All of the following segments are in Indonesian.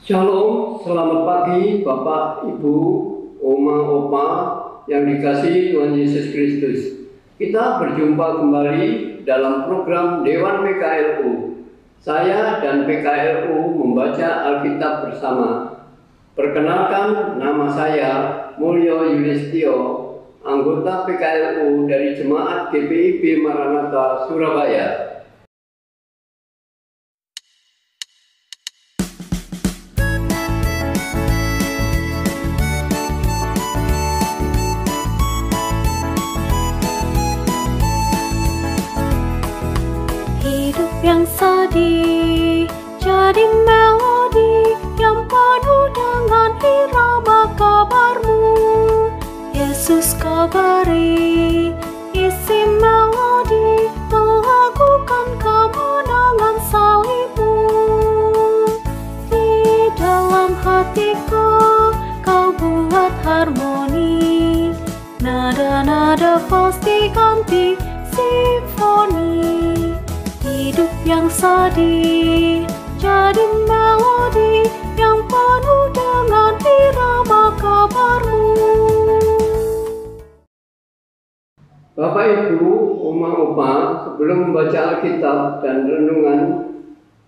Shalom, selamat pagi Bapak, Ibu, Oma, Opa yang dikasihi Tuhan Yesus Kristus. Kita berjumpa kembali dalam program Dewan PKLU. Saya dan PKLU membaca Alkitab bersama. Perkenalkan, nama saya Mulyo Yulistio, anggota PKLU dari Jemaat GPIB Maranatha, Surabaya. Yang sedih jadi melodi yang penuh dengan irama kabarmu. Yesus kabari isi melodi melakukan kemenangan salibmu. Di dalam hatiku kau buat harmoni, nada-nada fals diganti simfoni. Hidup yang sedih jadi melodi yang penuh dengan irama kabarmu. Bapak, Ibu, Oma, Opa, sebelum membaca Alkitab dan renungan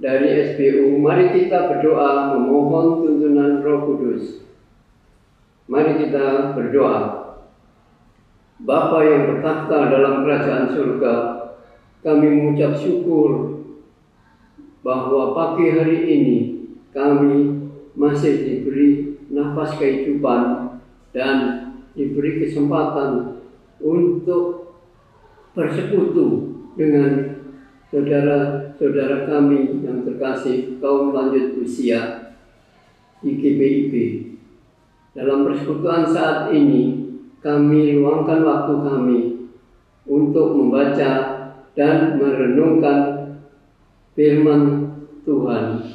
dari SBU, mari kita berdoa memohon tuntunan Roh Kudus. Mari kita berdoa. Bapa yang bertakhta dalam kerajaan surga, kami mengucap syukur bahwa pagi hari ini kami masih diberi nafas kehidupan dan diberi kesempatan untuk bersekutu dengan saudara-saudara kami yang terkasih kaum lanjut usia di GPIB. Dalam persekutuan saat ini kami luangkan waktu kami untuk membaca dan merenungkan firman Tuhan.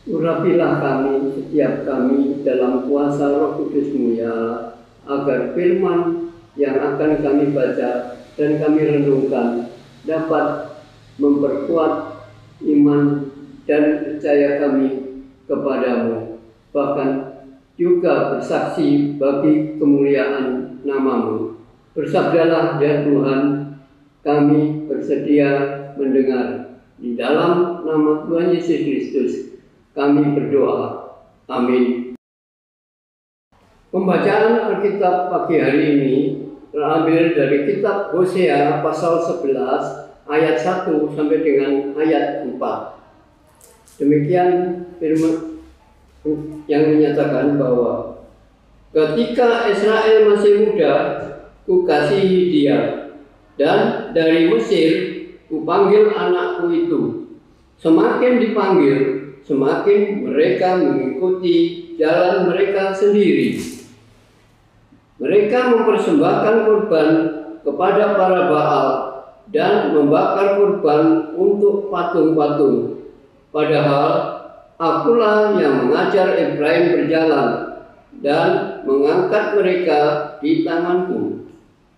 Urapilah kami, setiap kami dalam kuasa Roh Kudus-Mu ya Allah, agar firman yang akan kami baca dan kami renungkan dapat memperkuat iman dan percaya kami kepadamu, bahkan juga bersaksi bagi kemuliaan nama-Mu. Bersabdalah ya Tuhan, kami bersedia mendengar. Di dalam nama Tuhan Yesus Kristus kami berdoa. Amin. Pembacaan Alkitab pagi hari ini terambil dari kitab Hosea pasal 11 ayat 1 sampai dengan ayat 4. Demikian firman yang menyatakan bahwa ketika Israel masih muda, kukasihi dia, dan dari Mesir kupanggil anakku itu. Semakin dipanggil, semakin mereka mengikuti jalan mereka sendiri. Mereka mempersembahkan kurban kepada para Baal dan membakar kurban untuk patung-patung. Padahal akulah yang mengajar Efraim berjalan dan mengangkat mereka di tanganku.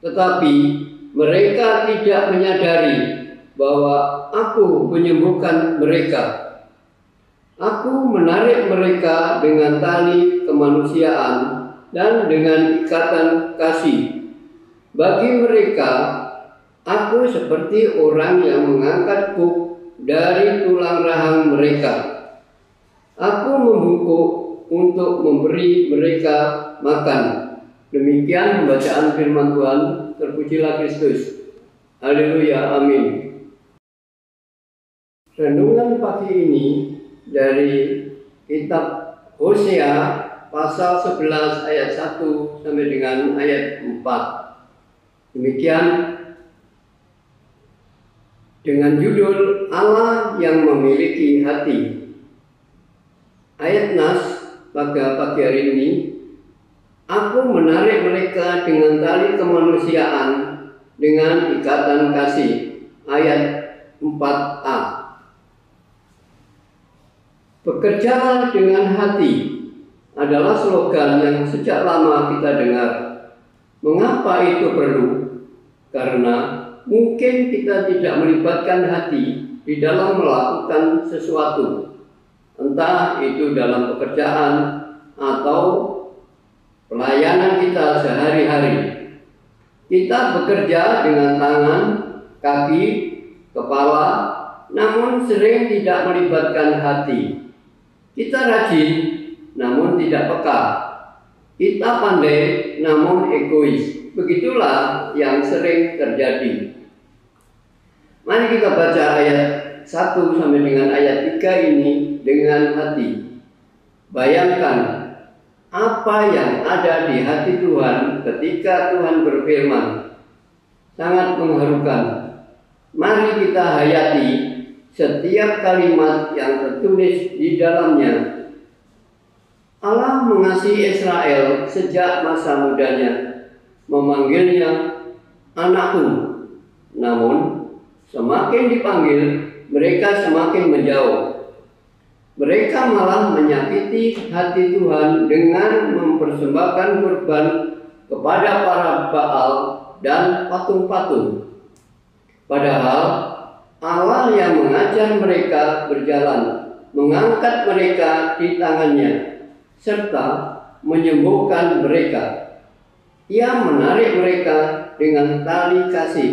Tetapi mereka tidak menyadari bahwa aku menyembuhkan mereka. Aku menarik mereka dengan tali kemanusiaan dan dengan ikatan kasih. Bagi mereka, aku seperti orang yang mengangkat buk dari tulang rahang mereka. Aku membungkuk untuk memberi mereka makan. Demikian pembacaan firman Tuhan. Terpujilah Kristus. Haleluya, amin. Renungan pagi ini dari kitab Hosea pasal 11 ayat 1 sampai dengan ayat 4. Demikian dengan judul Allah yang memiliki hati. Ayat nas pada pagi hari ini, aku menarik mereka dengan tali kemanusiaan, dengan ikatan kasih. Ayat 4a. Bekerjalah dengan hati adalah slogan yang sejak lama kita dengar. Mengapa itu perlu? Karena mungkin kita tidak melibatkan hati di dalam melakukan sesuatu. entah itu dalam pekerjaan atau pelayanan kita sehari-hari. Kita bekerja dengan tangan, kaki, kepala, namun sering tidak melibatkan hati. Kita rajin, namun tidak peka. Kita pandai, namun egois. Begitulah yang sering terjadi. Mari kita baca ayat 1 sampai dengan ayat 3 ini dengan hati. Bayangkan apa yang ada di hati Tuhan ketika Tuhan berfirman. Sangat mengharukan. Mari kita hayati setiap kalimat yang tertulis di dalamnya. Allah mengasihi Israel sejak masa mudanya, memanggilnya anakku. Namun semakin dipanggil, mereka semakin menjauh. Mereka malah menyakiti hati Tuhan dengan mempersembahkan kurban kepada para Baal dan patung-patung. Padahal Allah yang mengajar mereka berjalan, mengangkat mereka di tangannya, serta menyembuhkan mereka. Ia menarik mereka dengan tali kasih.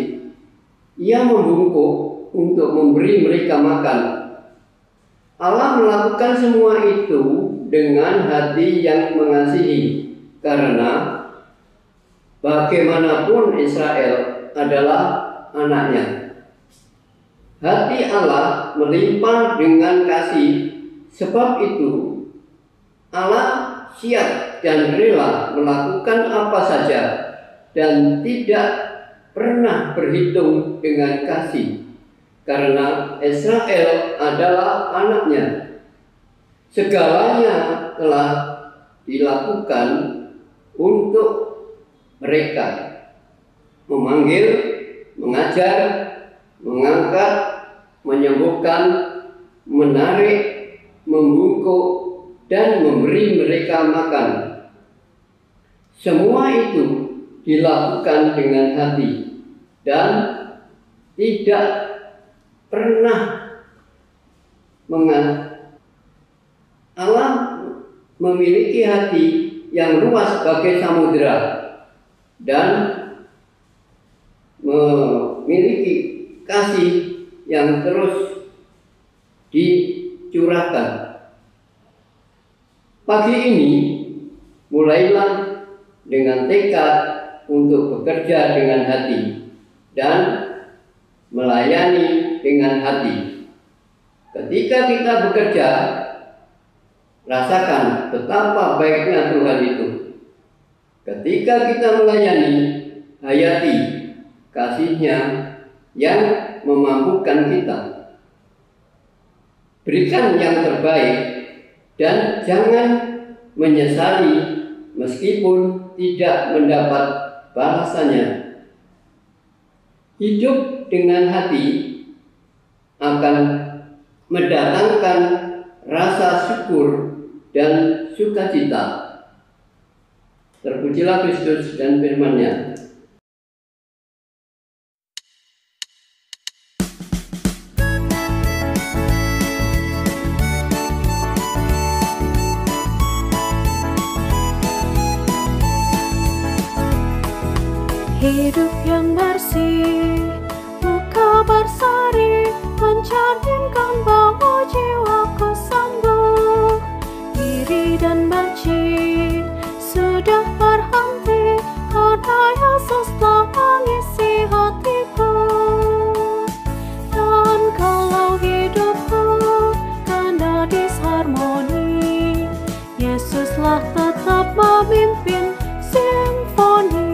Ia membungkuk untuk memberi mereka makan. Allah melakukan semua itu dengan hati yang mengasihi, karena bagaimanapun Israel adalah anaknya. Hati Allah melimpah dengan kasih, sebab itu Allah siap dan rela melakukan apa saja dan tidak pernah berhitung dengan kasih, karena Israel adalah anaknya. Segalanya telah dilakukan untuk mereka, memanggil, mengajar, mengangkat, menyembuhkan, menarik, membungkuk, dan memberi mereka makan. Semua itu dilakukan dengan hati dan tidak pernah Allah memiliki hati yang luas bagai samudera dan memiliki kasih yang terus dicurahkan. Pagi ini mulailah dengan tekad untuk bekerja dengan hati dan melayani dengan hati. Ketika kita bekerja, rasakan betapa baiknya Tuhan itu. Ketika kita melayani, hayati kasih-Nya yang memampukan kita. Berikan yang terbaik dan jangan menyesali meskipun tidak mendapat balasannya. Hidup dengan hati akan mendatangkan rasa syukur dan sukacita. Terpujilah Kristus dan firman-Nya. Hidup yang bersih, muka bersari, mencerminkan bahwa jiwaku sembuh. Iri dan benci sudah berhenti, karena Yesus telah mengisi hatiku. Dan kalau hidupku kena disharmoni, Yesuslah tetap memimpin simfoni.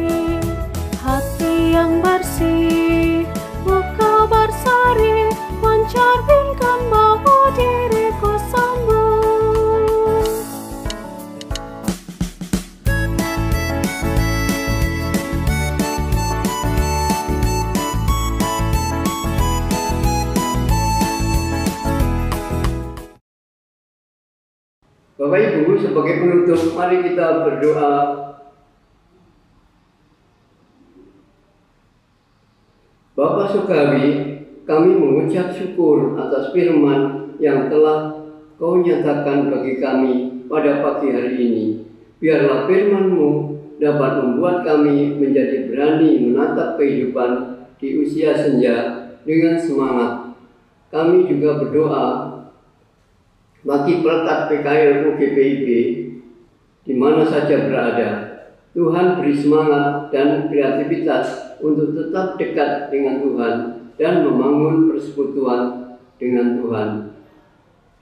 Hati yang bersih, muka bersari, mencerminkan bahwa diriku sembuh. Bapak Ibu, sebagai penutup, mari kita berdoa. Bapa Surgawi, kami mengucap syukur atas firman yang telah Kau nyatakan bagi kami pada pagi hari ini. Biarlah firman-Mu dapat membuat kami menjadi berani menatap kehidupan di usia senja dengan semangat. Kami juga berdoa bagi perekat PKLU GPIB di mana saja berada. Tuhan beri semangat dan kreativitas untuk tetap dekat dengan Tuhan dan membangun persekutuan dengan Tuhan.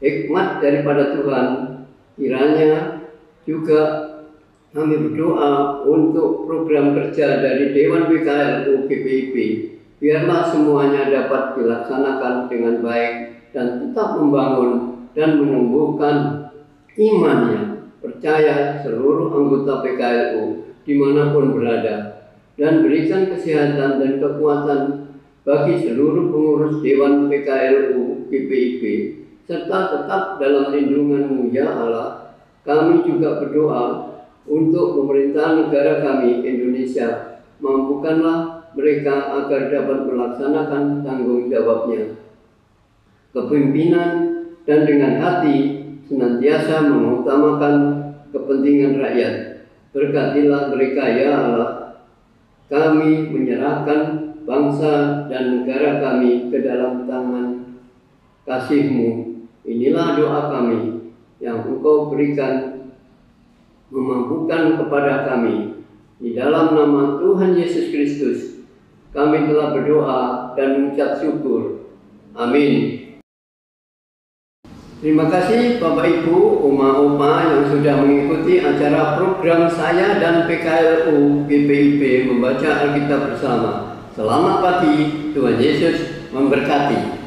Hikmat daripada Tuhan kiranya juga kami berdoa untuk program kerja dari Dewan PKLU GPIB. Biarlah semuanya dapat dilaksanakan dengan baik dan tetap membangun dan menumbuhkan imannya, percaya seluruh anggota PKLU dimanapun berada, dan berikan kesehatan dan kekuatan bagi seluruh pengurus Dewan PKLU GPIB, serta tetap dalam lindungan-Mu ya Allah. Kami juga berdoa untuk pemerintahan negara kami Indonesia, mampukanlah mereka agar dapat melaksanakan tanggung jawabnya. Kepemimpinan dan dengan hati senantiasa mengutamakan kepentingan rakyat. Berkatilah mereka ya Allah. Kami menyerahkan bangsa dan negara kami ke dalam tangan kasih-Mu. Inilah doa kami yang Engkau berikan, memampukan kepada kami. Di dalam nama Tuhan Yesus Kristus, kami telah berdoa dan mengucap syukur. Amin. Terima kasih Bapak Ibu, Oma-Oma yang sudah mengikuti acara program saya dan PKLU GPIB membaca Alkitab bersama. Selamat pagi, Tuhan Yesus memberkati.